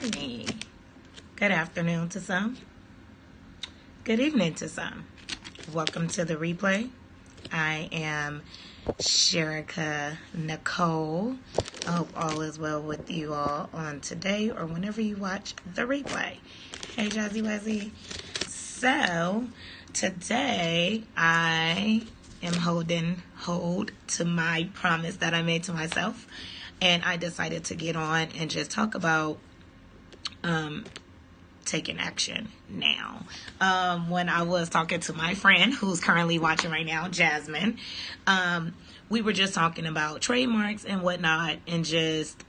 morning. Good afternoon to some. Good evening to some. Welcome to the replay. I am Sherika Nicole. I hope all is well with you all on today or whenever you watch the replay. Hey, Jazzy Wazzy. So, today I am holding hold to my promise that I made to myself. And I decided to get on and just talk about taking action now. When I was talking to my friend who's currently watching right now, Jasmine, we were just talking about trademarks and whatnot and just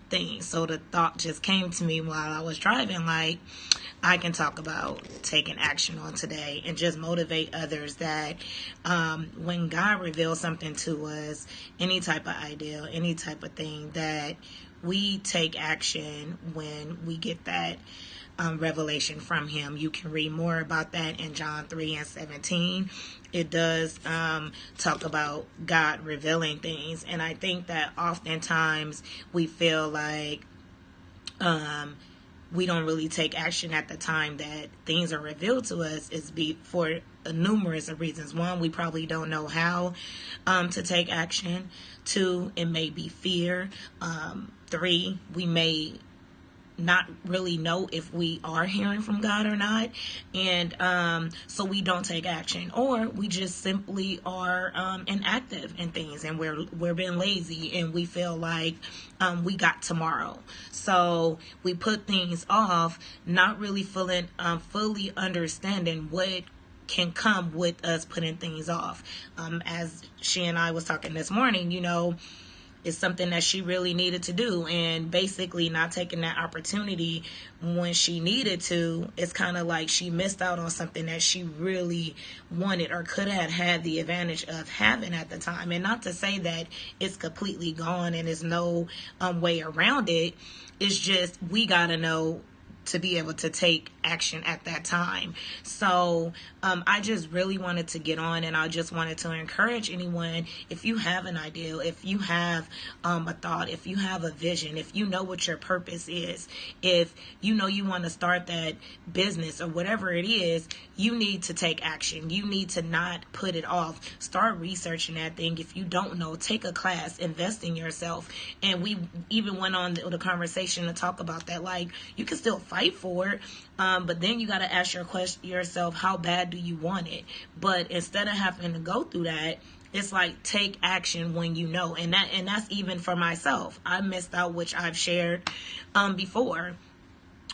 things. So the thought just came to me while I was driving, like, I can talk about taking action on today and just motivate others that when God reveals something to us, any type of idea, any type of thing, that we take action when we get that revelation from him. You can read more about that in John 3:17. It does talk about God revealing things. And I think that oftentimes we feel like we don't really take action at the time that things are revealed to us is for numerous of reasons. One, we probably don't know how to take action. Two, it may be fear. Three, we may not really know if we are hearing from God or not, and so we don't take action, or we just simply are inactive in things, and we're being lazy, and we feel like we got tomorrow, so we put things off, not really feeling fully understanding what can come with us putting things off. As she and I was talking this morning, it's something that she really needed to do, and basically not taking that opportunity when she needed to, it's kind of like she missed out on something that she really wanted or could have had the advantage of having at the time. And not to say that it's completely gone and there's no way around it. It's just we gotta know to be able to take action at that time. So I just really wanted to get on, and I just wanted to encourage anyone, if you have an idea, if you have a thought, if you have a vision, if you know what your purpose is, if you know you want to start that business or whatever it is, you need to take action. You need to not put it off. Start researching that thing. If you don't know, take a class, invest in yourself. And we even went on the conversation to talk about that. Like, you can still fight for it, but then you got to ask yourself, how bad do you want it? But instead of having to go through that, it's like, take action when you know. And that's even for myself. I missed out, which I've shared before.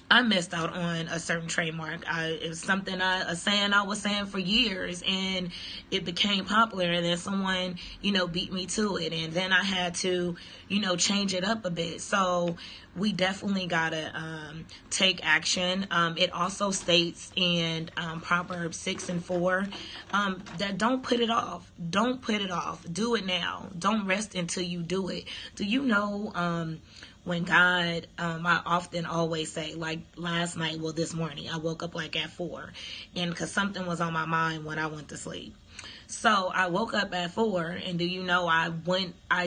I missed out on a certain trademark. It was something, a saying I was saying for years, and it became popular, and then someone, beat me to it, and then I had to, change it up a bit. So we definitely gotta take action. It also states in Proverbs 6:4 that don't put it off. Don't put it off. Do it now. Don't rest until you do it. Do you know when God, I often always say, like last night, this morning, I woke up like at 4, and because something was on my mind when I went to sleep. So I woke up at 4, and do you know, I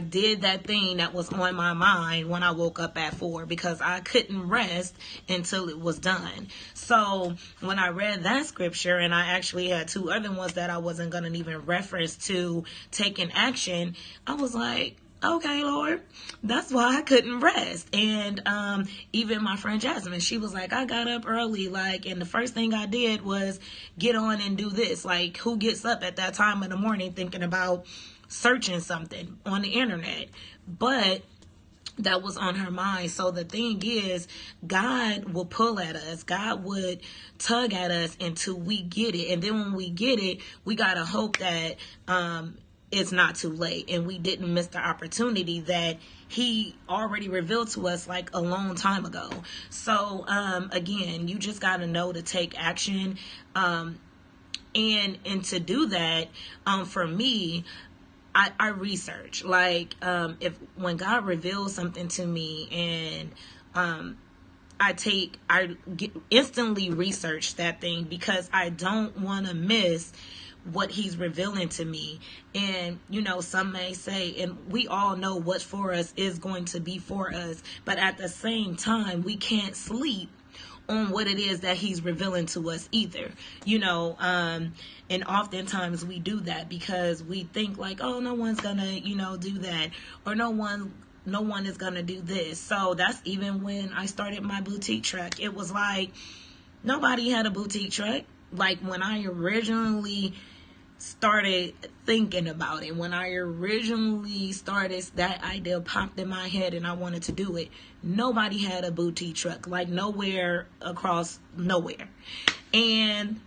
did that thing that was on my mind when I woke up at 4, because I couldn't rest until it was done. So when I read that scripture, and I actually had 2 other ones that I wasn't going to even reference to taking action, I was like, okay, Lord, that's why I couldn't rest. And even my friend Jasmine, she was like, I got up early, and the first thing I did was get on and do this. Like, who gets up at that time of the morning thinking about searching something on the internet? But that was on her mind. So the thing is, God will pull at us. God would tug at us until we get it. And then when we get it, we got to hope that it's not too late, and we didn't miss the opportunity that he already revealed to us like a long time ago. So again, you just got to know to take action, and to do that, for me, I research. Like, when God reveals something to me, and I instantly research that thing, because I don't want to miss what he's revealing to me. And, you know, some may say, and we all know what's for us is going to be for us, but at the same time, we can't sleep on what it is that he's revealing to us either, you know. And oftentimes we do that because we think like, oh, no one's gonna, you know, do that, or no one is gonna do this. So that's even when I started my boutique truck. It was like nobody had a boutique truck. Like when I originally started thinking about it, when I originally started, that idea popped in my head and I wanted to do it, nobody had a boutique truck, like nowhere across nowhere. And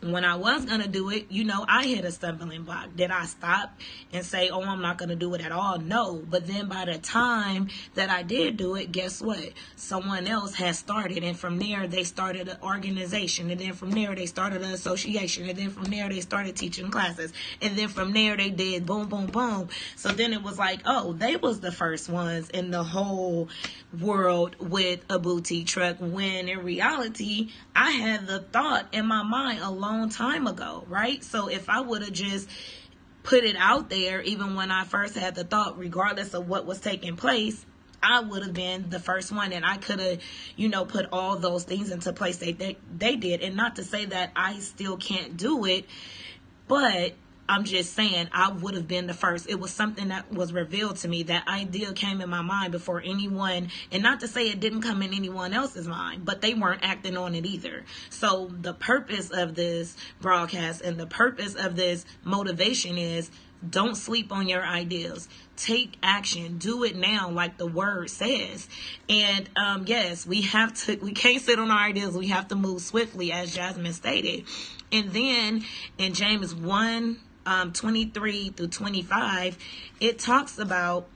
when I was going to do it, you know, I hit a stumbling block. Did I stop and say, oh, I'm not going to do it at all? No. But then by the time that I did do it, guess what? Someone else has started. And from there, they started an organization. And then from there, they started an association. And then from there, they started teaching classes. And then from there, they did boom, boom, boom. So then it was like, oh, they was the first ones in the whole world with a boutique truck. When in reality, I had the thought in my mind a long time ago, right? So if I would have just put it out there, even when I first had the thought, regardless of what was taking place, I would have been the first one, and I could have, you know, put all those things into place they did. And not to say that I still can't do it, but I'm just saying I would have been the first. It was something that was revealed to me. That idea came in my mind before anyone, and not to say it didn't come in anyone else's mind, but they weren't acting on it either. So the purpose of this broadcast and the purpose of this motivation is, don't sleep on your ideas. Take action. Do it now, like the word says. And yes, we can't sit on our ideas. We have to move swiftly, as Jasmine stated. And then in James 1:23 through 25, it talks about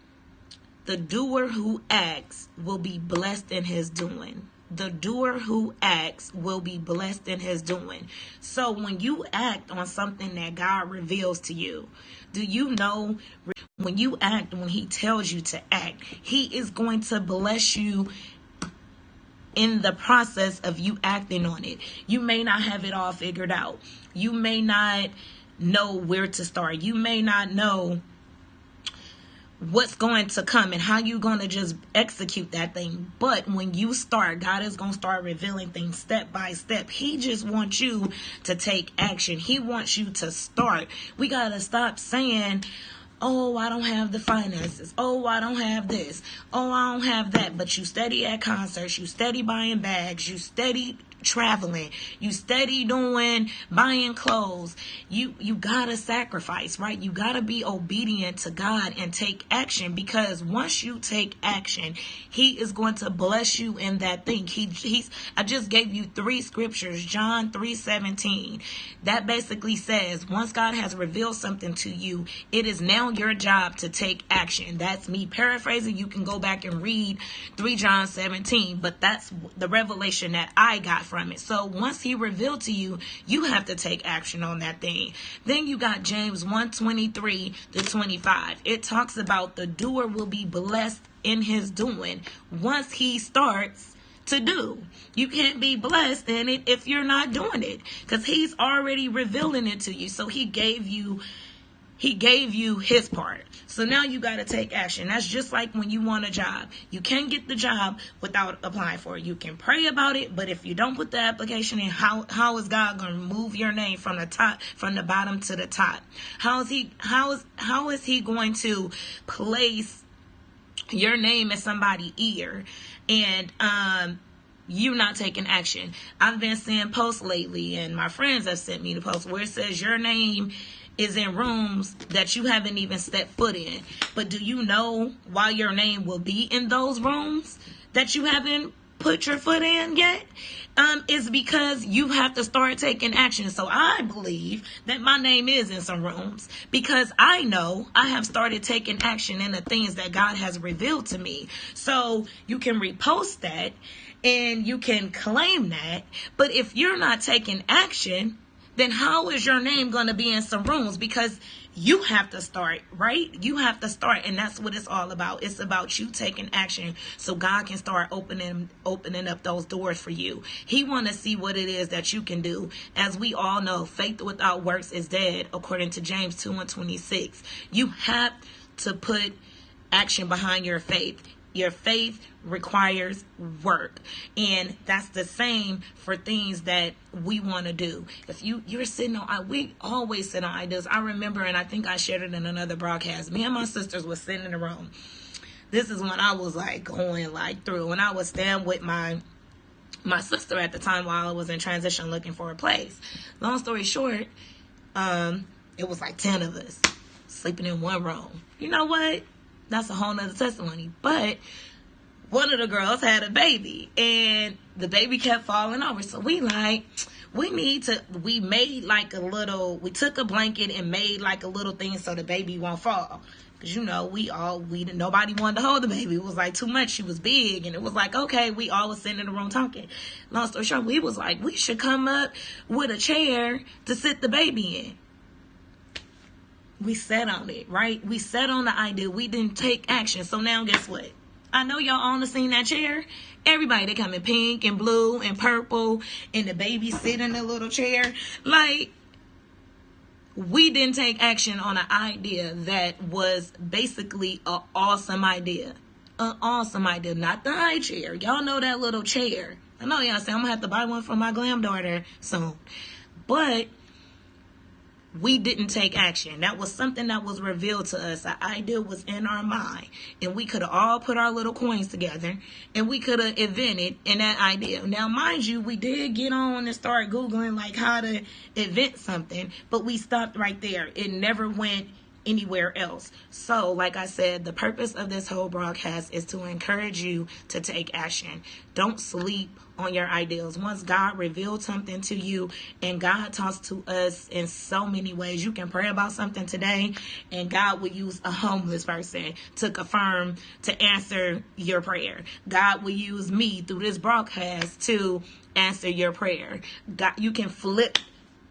the doer who acts will be blessed in his doing. The doer who acts will be blessed in his doing. So when you act on something that God reveals to you, do you know when you act, when he tells you to act, he is going to bless you in the process of you acting on it. You may not have it all figured out. You may not know where to start. You may not know what's going to come and how you're going to just execute that thing. But when you start, God is going to start revealing things step by step. He just wants you to take action. He wants you to start. We got to stop saying, oh, I don't have the finances. Oh, I don't have this. Oh, I don't have that. But you steady at concerts. You steady buying bags. You steady traveling. You steady buying clothes. You gotta sacrifice, right? You gotta be obedient to God and take action, because once you take action, he is going to bless you in that thing. I just gave you 3 scriptures. John 3:17. That basically says, once God has revealed something to you, it is now your job to take action. That's me paraphrasing. You can go back and read 3 John 17, but that's the revelation that I got from it. So once he revealed to you, you have to take action on that thing. Then you got James 1:23 to 25. It talks about the doer will be blessed in his doing once he starts to do. You can't be blessed in it if you're not doing it, because he's already revealing it to you. So he gave you his part. So now you got to take action. That's just like when you want a job. You can't get the job without applying for it. You can pray about it, but if you don't put the application in, how is God going to move your name from the bottom to the top? How is he going to place your name in somebody's ear and you not taking action? I've been seeing posts lately, and my friends have sent me the post where it says your name is in rooms that you haven't even stepped foot in. But do you know why your name will be in those rooms that you haven't put your foot in yet? Is because you have to start taking action. So I believe that my name is in some rooms because I know I have started taking action in the things that God has revealed to me. So you can repost that and you can claim that. But if you're not taking action, then how is your name going to be in some rooms? Because you have to start, right? You have to start, and that's what it's all about. It's about you taking action so God can start opening up those doors for you. He want to see what it is that you can do. As we all know, faith without works is dead, according to James 2:26. You have to put action behind your faith. Your faith requires work. And that's the same for things that we want to do. If you're sitting on, we always sit on ideas. I remember, and I think I shared it in another broadcast, me and my sisters was sitting in the room. This is when I was like going like through, and I was staying with my sister at the time while I was in transition looking for a place. Long story short, it was like 10 of us sleeping in one room. You know what? That's a whole nother testimony. But one of the girls had a baby, and the baby kept falling over. So we made like a little, we took a blanket and made like a little thing so the baby won't fall. Because, you know, nobody wanted to hold the baby. It was like too much. She was big. And it was like, okay, we all was sitting in the room talking. Long story short, we was like, we should come up with a chair to sit the baby in. We sat on it, right? We sat on the idea. We didn't take action. So now guess what? I know y'all all seen that chair. Everybody, they come in pink and blue and purple, and the baby sit in the little chair. Like, we didn't take action on an idea that was basically an awesome idea. An awesome idea. Not the high chair. Y'all know that little chair. I know y'all say I'm going to have to buy one for my glam daughter soon. But we didn't take action. That was something that was revealed to us. The idea was in our mind. And we could have all put our little coins together. And we could have invented in that idea. Now, mind you, we did get on and start Googling like how to invent something. But we stopped right there. It never went anywhere else. So, like I said, the purpose of this whole broadcast is to encourage you to take action. Don't sleep on your ideals. Once God revealed something to you, and God talks to us in so many ways, you can pray about something today and God will use a homeless person to answer your prayer. God will use me through this broadcast to answer your prayer. God, you can flip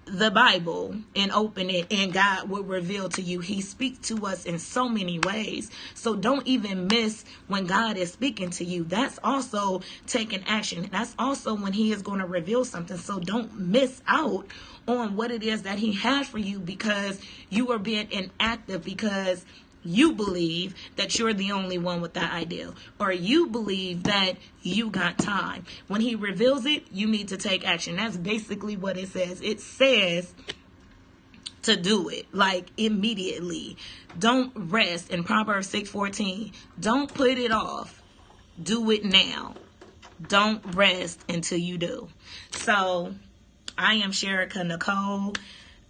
the Bible and open it, and God will reveal to you. He speaks to us in so many ways. So don't even miss when God is speaking to you. That's also taking action. That's also when He is going to reveal something. So don't miss out on what it is that He has for you because you are being inactive, because you believe that you're the only one with that idea, or you believe that you got time. When He reveals it, you need to take action. That's basically what it says. It says to do it, like immediately. Don't rest. In Proverbs 6:14, don't put it off. Do it now. Don't rest until you do. So I am Sherika Nicole.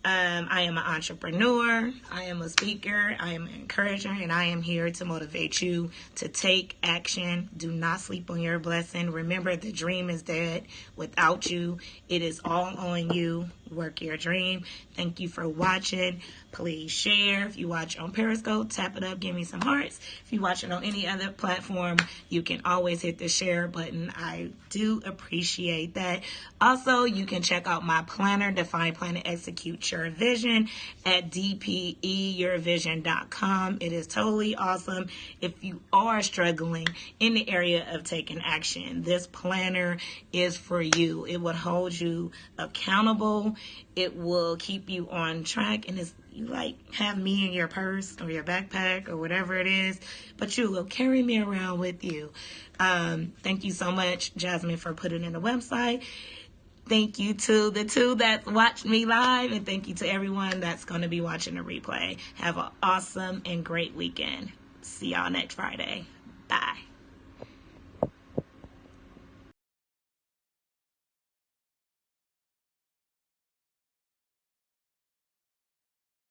I am an entrepreneur, I am a speaker, I am an encourager, and I am here to motivate you to take action. Do not sleep on your blessing. Remember, the dream is dead without you. It is all on you. Work your dream. Thank you for watching. Please share. If you watch on Periscope, tap it up, give me some hearts. If you watch it on any other platform, you can always hit the share button. I do appreciate that. Also, you can check out my planner, Define, Plan, and Execute Your Vision, at dpeyourvision.com. It is totally awesome if you are struggling in the area of taking action. This planner is for you. It will hold you accountable. It will keep you on track, and it's you like have me in your purse or your backpack or whatever it is, but you will carry me around with you. Thank you so much, Jasmine, for putting in the website. Thank you to the two that watched me live, and thank you to everyone that's going to be watching the replay. Have an awesome and great weekend. See y'all next Friday. Bye.